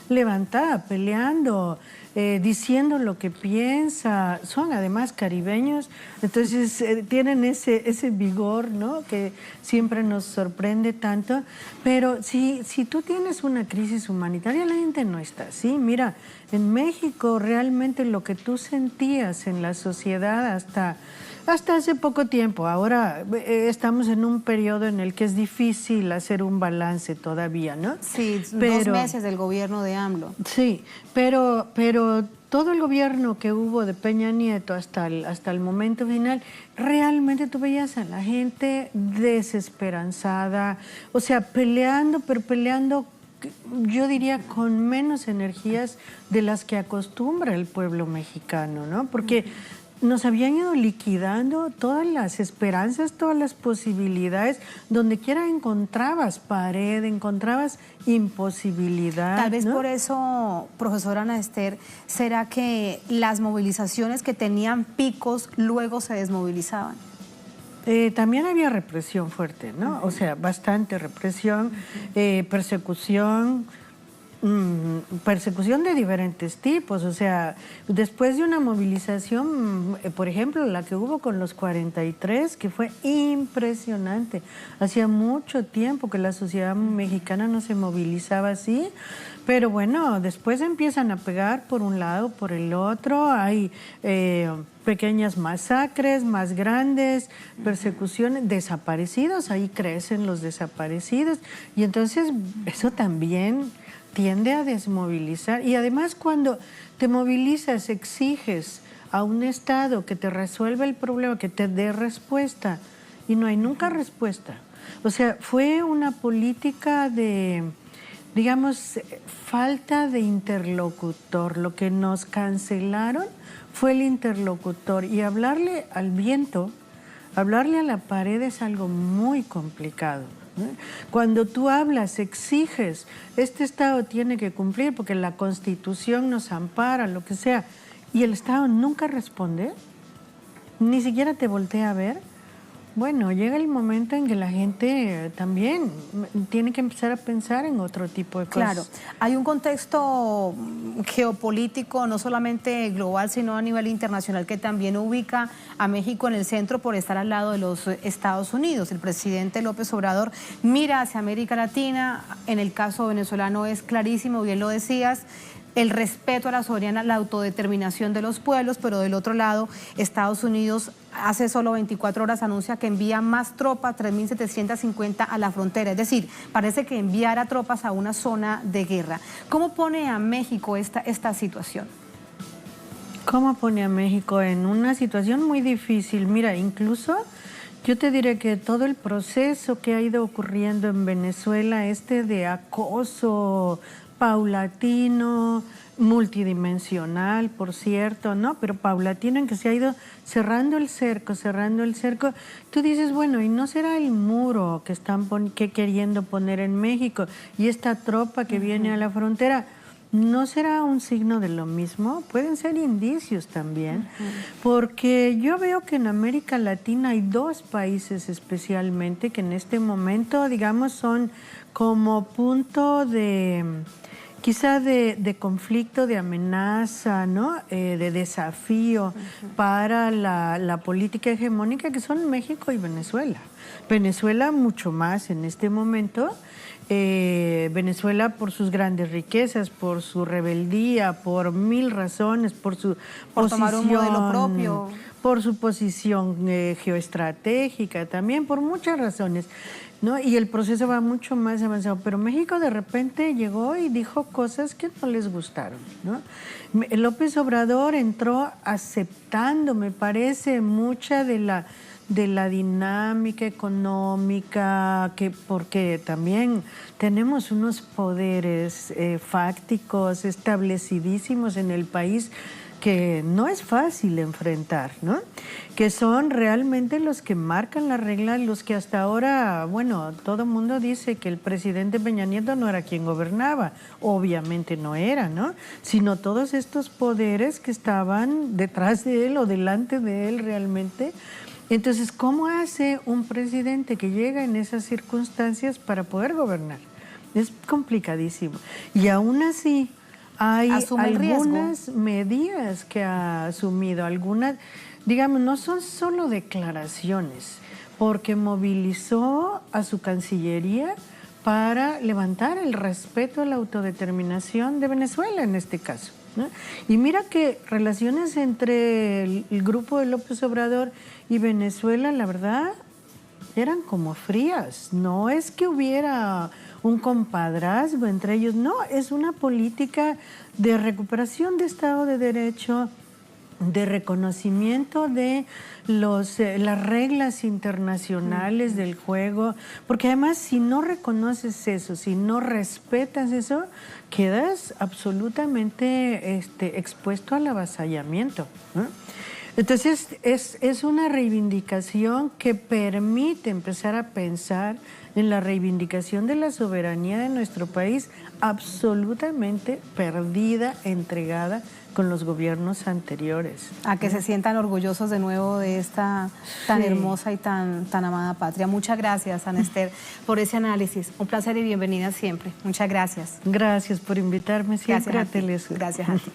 levantada, peleando, diciendo lo que piensa. Son además caribeños, entonces tienen ese vigor, ¿no? Que siempre nos sorprende tanto. Pero si tú tienes una crisis humanitaria, la gente no está así. Mira, en México realmente lo que tú sentías en la sociedad hasta hace poco tiempo, ahora estamos en un periodo en el que es difícil hacer un balance todavía, ¿no? Sí, 2 meses del gobierno de AMLO. Sí, pero todo el gobierno que hubo de Peña Nieto hasta el momento final, realmente tú veías a la gente desesperanzada, o sea, peleando, pero peleando, yo diría, con menos energías de las que acostumbra el pueblo mexicano, ¿no? Porque nos habían ido liquidando todas las esperanzas, todas las posibilidades. Donde quiera encontrabas pared, encontrabas imposibilidad. Tal vez, ¿no? Por eso, profesora Ana Esther, ¿será que las movilizaciones que tenían picos luego se desmovilizaban? También había represión fuerte, ¿no? O sea, bastante represión, persecución. persecución de diferentes tipos. O sea, después de una movilización, por ejemplo, la que hubo con los 43, que fue impresionante. Hacía mucho tiempo que la sociedad mexicana no se movilizaba así. Pero bueno, después empiezan a pegar por un lado, por el otro. Hay pequeñas masacres, más grandes, persecuciones, desaparecidos. Ahí crecen los desaparecidos. Y entonces eso también tiende a desmovilizar. Y además cuando te movilizas, exiges a un Estado que te resuelva el problema, que te dé respuesta, y no hay nunca respuesta. O sea, fue una política de, digamos, falta de interlocutor. Lo que nos cancelaron fue el interlocutor. Y hablarle al viento, hablarle a la pared es algo muy complicado. Cuando tú hablas, exiges, este Estado tiene que cumplir porque la Constitución nos ampara, lo que sea, y el Estado nunca responde, ni siquiera te voltea a ver. Bueno, llega el momento en que la gente también tiene que empezar a pensar en otro tipo de cosas. Claro, hay un contexto geopolítico no solamente global, sino a nivel internacional, que también ubica a México en el centro por estar al lado de los Estados Unidos. El presidente López Obrador mira hacia América Latina. En el caso venezolano es clarísimo, bien lo decías, el respeto a la soberanía, la autodeterminación de los pueblos, pero del otro lado, Estados Unidos hace solo 24 horas anuncia que envía más tropas, 3.750 a la frontera. Es decir, parece que enviara tropas a una zona de guerra. ¿Cómo pone a México esta situación? ¿Cómo pone a México en una situación muy difícil? Mira, incluso yo te diré que todo el proceso que ha ido ocurriendo en Venezuela, de acoso paulatino, multidimensional, por cierto, ¿no? Pero paulatino, en que se ha ido cerrando el cerco. Tú dices, bueno, ¿y no será el muro que están queriendo poner en México y esta tropa que viene a la frontera? ¿No será un signo de lo mismo? Pueden ser indicios también, porque yo veo que en América Latina hay dos países especialmente que en este momento, digamos, son como punto de quizá de conflicto, de amenaza, ¿no? De desafío para la política hegemónica, que son México y Venezuela. Venezuela mucho más en este momento. Venezuela por sus grandes riquezas, por su rebeldía, por mil razones, por su por posición, tomar un modelo propio, por su posición geoestratégica, también por muchas razones, ¿no? Y el proceso va mucho más avanzado, pero México de repente llegó y dijo cosas que no les gustaron, ¿no? López Obrador entró aceptando, me parece, mucha de la dinámica económica, porque también tenemos unos poderes fácticos establecidísimos en el país que no es fácil enfrentar, ¿no? Que son realmente los que marcan la regla, los que hasta ahora, bueno, todo el mundo dice que el presidente Peña Nieto no era quien gobernaba, obviamente no era, ¿no? Sino todos estos poderes que estaban detrás de él o delante de él realmente. Entonces, ¿cómo hace un presidente que llega en esas circunstancias para poder gobernar? Es complicadísimo. Y aún así hay algunas medidas que ha asumido, algunas, digamos, no son solo declaraciones, porque movilizó a su Cancillería para levantar el respeto a la autodeterminación de Venezuela en este caso, ¿no? Y mira que relaciones entre el grupo de López Obrador y Venezuela, la verdad, eran como frías. No es que hubiera un compadrazgo entre ellos, no, es una política de recuperación de Estado de Derecho, de reconocimiento de las reglas internacionales del juego, porque además si no reconoces eso, si no respetas eso, quedas absolutamente expuesto al avasallamiento, ¿no? Entonces, es una reivindicación que permite empezar a pensar en la reivindicación de la soberanía de nuestro país, absolutamente perdida, entregada con los gobiernos anteriores. A que se sientan orgullosos de nuevo de esta tan hermosa y tan amada patria. Muchas gracias, Ana Esther, por ese análisis. Un placer y bienvenida siempre. Muchas gracias. Gracias por invitarme siempre a Telesur. Gracias a ti.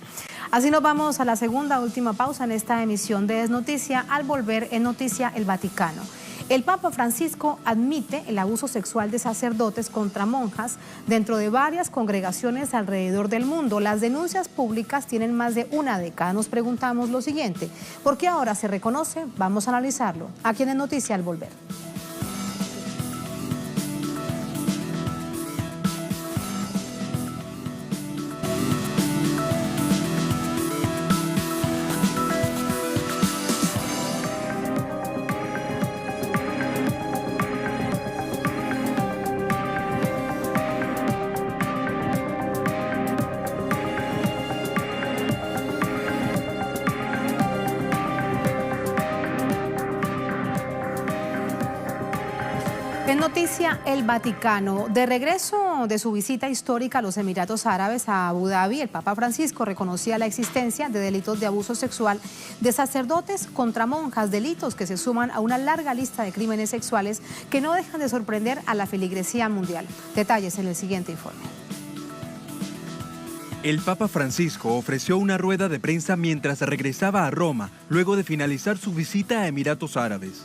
Así nos vamos a la segunda, última pausa en esta emisión de Es Noticia. Al volver en Noticia, el Vaticano. El Papa Francisco admite el abuso sexual de sacerdotes contra monjas dentro de varias congregaciones alrededor del mundo. Las denuncias públicas tienen más de una década. Nos preguntamos lo siguiente: ¿por qué ahora se reconoce? Vamos a analizarlo aquí en Es Noticia al volver. En Noticia, el Vaticano. De regreso de su visita histórica a los Emiratos Árabes, a Abu Dhabi, el Papa Francisco reconocía la existencia de delitos de abuso sexual de sacerdotes contra monjas, delitos que se suman a una larga lista de crímenes sexuales que no dejan de sorprender a la feligresía mundial. Detalles en el siguiente informe. El Papa Francisco ofreció una rueda de prensa mientras regresaba a Roma, luego de finalizar su visita a Emiratos Árabes.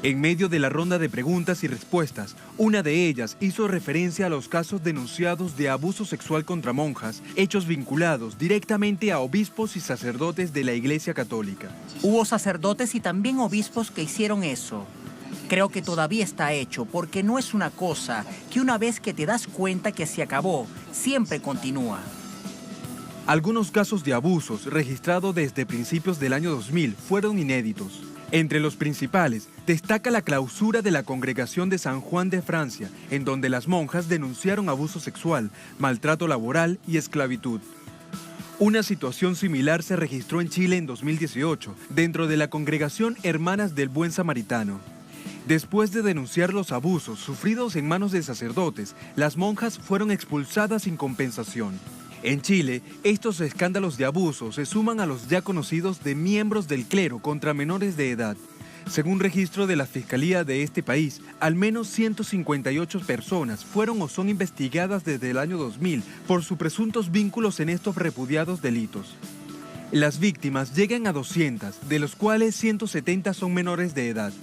En medio de la ronda de preguntas y respuestas, una de ellas hizo referencia a los casos denunciados de abuso sexual contra monjas, hechos vinculados directamente a obispos y sacerdotes de la Iglesia Católica. Hubo sacerdotes y también obispos que hicieron eso. Creo que todavía está hecho, porque no es una cosa que una vez que te das cuenta que se acabó, siempre continúa. Algunos casos de abusos registrados desde principios del año 2000 fueron inéditos. Entre los principales, destaca la clausura de la Congregación de San Juan de Francia, en donde las monjas denunciaron abuso sexual, maltrato laboral y esclavitud. Una situación similar se registró en Chile en 2018, dentro de la Congregación Hermanas del Buen Samaritano. Después de denunciar los abusos sufridos en manos de sacerdotes, las monjas fueron expulsadas sin compensación. En Chile, estos escándalos de abuso se suman a los ya conocidos de miembros del clero contra menores de edad. Según registro de la Fiscalía de este país, al menos 158 personas fueron o son investigadas desde el año 2000 por sus presuntos vínculos en estos repudiados delitos. Las víctimas llegan a 200, de los cuales 170 son menores de edad.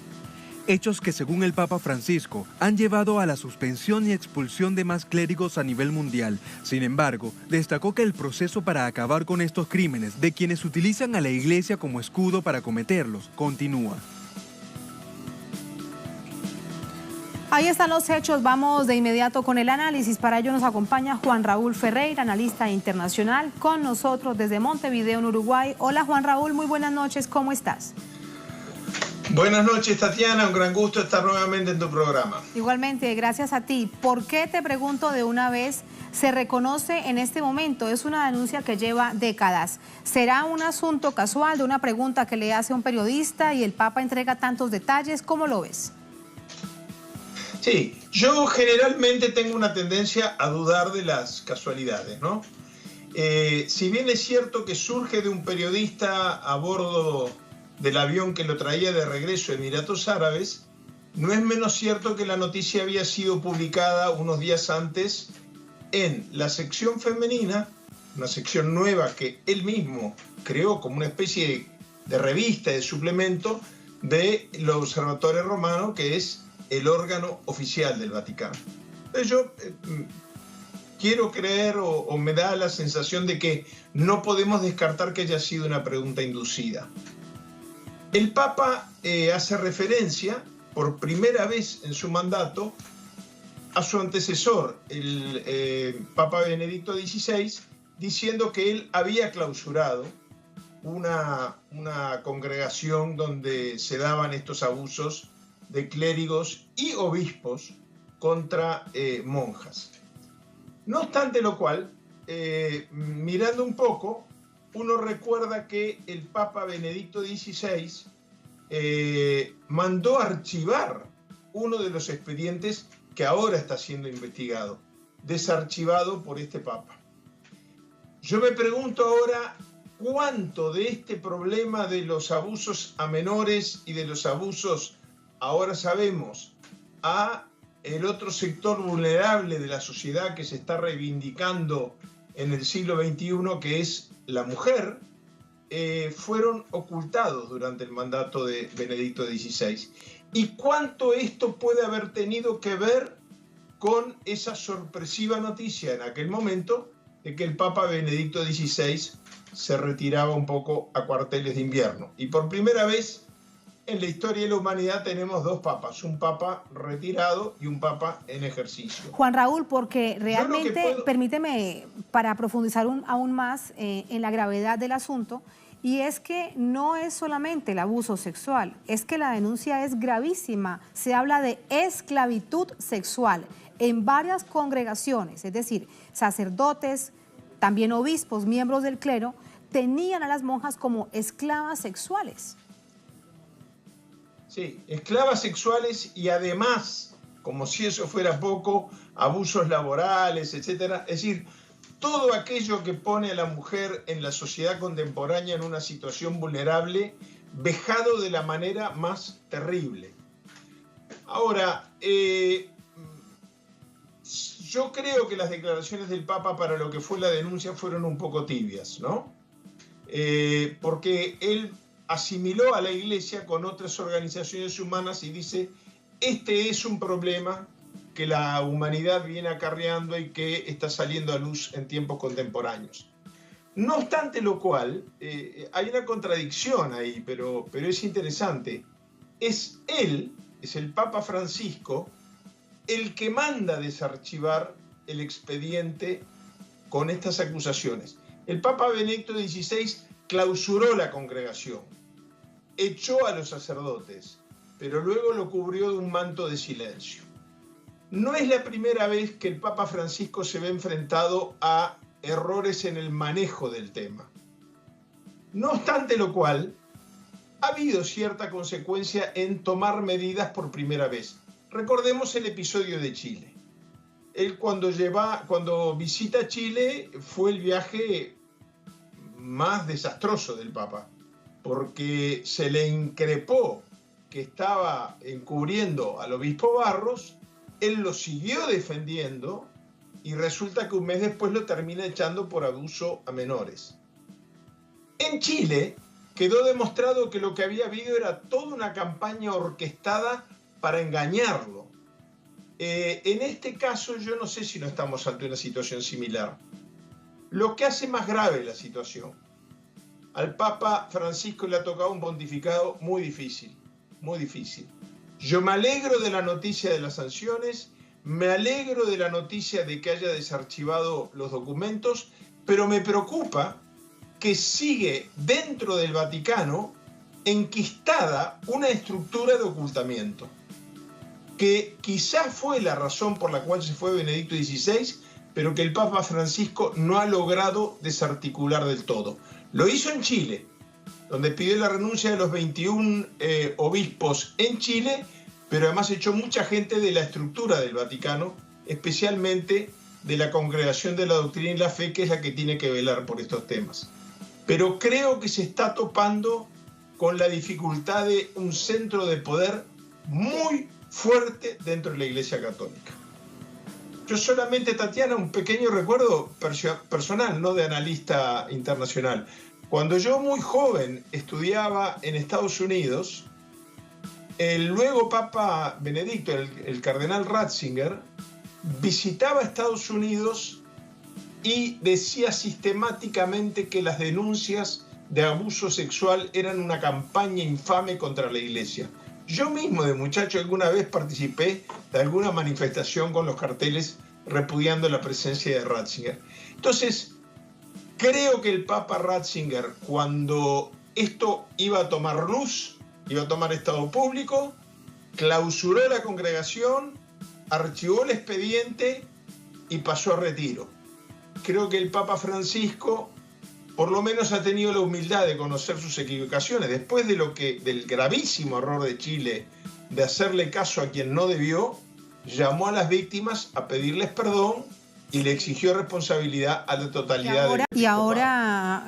Hechos que, según el Papa Francisco, han llevado a la suspensión y expulsión de más clérigos a nivel mundial. Sin embargo, destacó que el proceso para acabar con estos crímenes de quienes utilizan a la Iglesia como escudo para cometerlos continúa. Ahí están los hechos, vamos de inmediato con el análisis. Para ello nos acompaña Juan Raúl Ferreira, analista internacional, con nosotros desde Montevideo, en Uruguay. Hola Juan Raúl, muy buenas noches, ¿cómo estás? Buenas noches, Tatiana, un gran gusto estar nuevamente en tu programa. Igualmente, gracias a ti. ¿Por qué, te pregunto de una vez, se reconoce en este momento? Es una denuncia que lleva décadas. ¿Será un asunto casual de una pregunta que le hace un periodista y el Papa entrega tantos detalles? ¿Cómo lo ves? Sí, yo generalmente tengo una tendencia a dudar de las casualidades, ¿no? Si bien es cierto que surge de un periodista a bordo del avión que lo traía de regreso a Emiratos Árabes, no es menos cierto que la noticia había sido publicada unos días antes en la sección femenina, una sección nueva que él mismo creó como una especie de revista, de suplemento del Observatorio Romano, que es el órgano oficial del Vaticano. Entonces yo quiero creer o me da la sensación de que no podemos descartar que haya sido una pregunta inducida. El Papa hace referencia, por primera vez en su mandato, a su antecesor, el Papa Benedicto XVI, diciendo que él había clausurado una congregación donde se daban estos abusos de clérigos y obispos contra monjas. No obstante lo cual, mirando un poco, uno recuerda que el Papa Benedicto XVI mandó archivar uno de los expedientes que ahora está siendo investigado, desarchivado por este Papa. Yo me pregunto ahora cuánto de este problema de los abusos a menores y de los abusos, ahora sabemos, a el otro sector vulnerable de la sociedad que se está reivindicando en el siglo XXI, que es la mujer, fueron ocultados durante el mandato de Benedicto XVI. ¿Y cuánto esto puede haber tenido que ver con esa sorpresiva noticia en aquel momento de que el Papa Benedicto XVI se retiraba un poco a cuarteles de invierno? Y por primera vez en la historia de la humanidad tenemos dos papas, un papa retirado y un papa en ejercicio. Juan Raúl, porque realmente, permíteme, para profundizar aún más en la gravedad del asunto, y es que no es solamente el abuso sexual, es que la denuncia es gravísima. Se habla de esclavitud sexual en varias congregaciones, es decir, sacerdotes, también obispos, miembros del clero, tenían a las monjas como esclavas sexuales. Sí, esclavas sexuales y además, como si eso fuera poco, abusos laborales, etcétera. Es decir, todo aquello que pone a la mujer en la sociedad contemporánea en una situación vulnerable, vejado de la manera más terrible. Ahora, yo creo que las declaraciones del Papa para lo que fue la denuncia fueron un poco tibias, ¿no? Porque él asimiló a la Iglesia con otras organizaciones humanas y dice, este es un problema que la humanidad viene acarreando y que está saliendo a luz en tiempos contemporáneos. No obstante lo cual, hay una contradicción ahí, pero es interesante. Es él, es el Papa Francisco, el que manda desarchivar el expediente con estas acusaciones. El Papa Benedicto XVI clausuró la congregación, echó a los sacerdotes, pero luego lo cubrió de un manto de silencio. No es la primera vez que el Papa Francisco se ve enfrentado a errores en el manejo del tema. No obstante lo cual, ha habido cierta consecuencia en tomar medidas por primera vez. Recordemos el episodio de Chile. Él cuando visita Chile fue el viaje más desastroso del Papa, porque se le increpó que estaba encubriendo al obispo Barros, él lo siguió defendiendo y resulta que un mes después lo termina echando por abuso a menores. En Chile quedó demostrado que lo que había habido era toda una campaña orquestada para engañarlo. En este caso yo no sé si no estamos ante una situación similar. Lo que hace más grave la situación. Al Papa Francisco le ha tocado un pontificado muy difícil, muy difícil. Yo me alegro de la noticia de las sanciones, me alegro de la noticia de que haya desarchivado los documentos, pero me preocupa que sigue dentro del Vaticano enquistada una estructura de ocultamiento, que quizás fue la razón por la cual se fue Benedicto XVI, pero que el Papa Francisco no ha logrado desarticular del todo. Lo hizo en Chile, donde pidió la renuncia de los 21 obispos en Chile, pero además echó mucha gente de la estructura del Vaticano, especialmente de la Congregación de la Doctrina y la Fe, que es la que tiene que velar por estos temas. Pero creo que se está topando con la dificultad de un centro de poder muy fuerte dentro de la Iglesia Católica. Yo solamente, Tatiana, un pequeño recuerdo personal, no de analista internacional. Cuando yo muy joven estudiaba en Estados Unidos, el luego Papa Benedicto, el cardenal Ratzinger, visitaba Estados Unidos y decía sistemáticamente que las denuncias de abuso sexual eran una campaña infame contra la Iglesia. Yo mismo de muchacho alguna vez participé de alguna manifestación con los carteles repudiando la presencia de Ratzinger. Entonces, creo que el Papa Ratzinger, cuando esto iba a tomar luz, iba a tomar estado público, clausuró la congregación, archivó el expediente y pasó a retiro. Creo que el Papa Francisco por lo menos ha tenido la humildad de conocer sus equivocaciones. Después del gravísimo error de Chile de hacerle caso a quien no debió, llamó a las víctimas a pedirles perdón y le exigió responsabilidad a la totalidad. Y ahora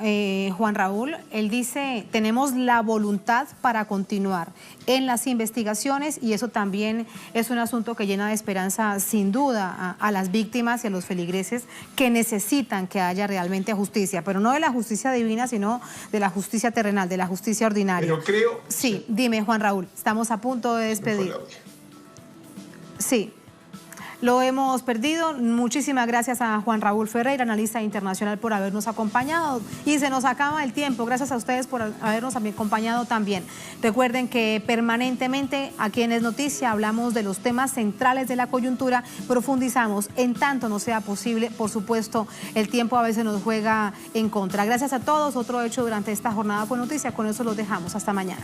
Juan Raúl, él dice, tenemos la voluntad para continuar en las investigaciones, y eso también es un asunto que llena de esperanza sin duda a las víctimas y a los feligreses que necesitan que haya realmente justicia, pero no de la justicia divina, sino de la justicia terrenal, de la justicia ordinaria. Pero creo... Sí, dime Juan Raúl, estamos a punto de despedir. Sí. Lo hemos perdido. Muchísimas gracias a Juan Raúl Ferreira, analista internacional, por habernos acompañado. Y se nos acaba el tiempo. Gracias a ustedes por habernos acompañado también. Recuerden que permanentemente aquí en Es Noticia hablamos de los temas centrales de la coyuntura, profundizamos en tanto no sea posible. Por supuesto, el tiempo a veces nos juega en contra. Gracias a todos. Otro hecho durante esta jornada fue noticia. Con eso los dejamos. Hasta mañana.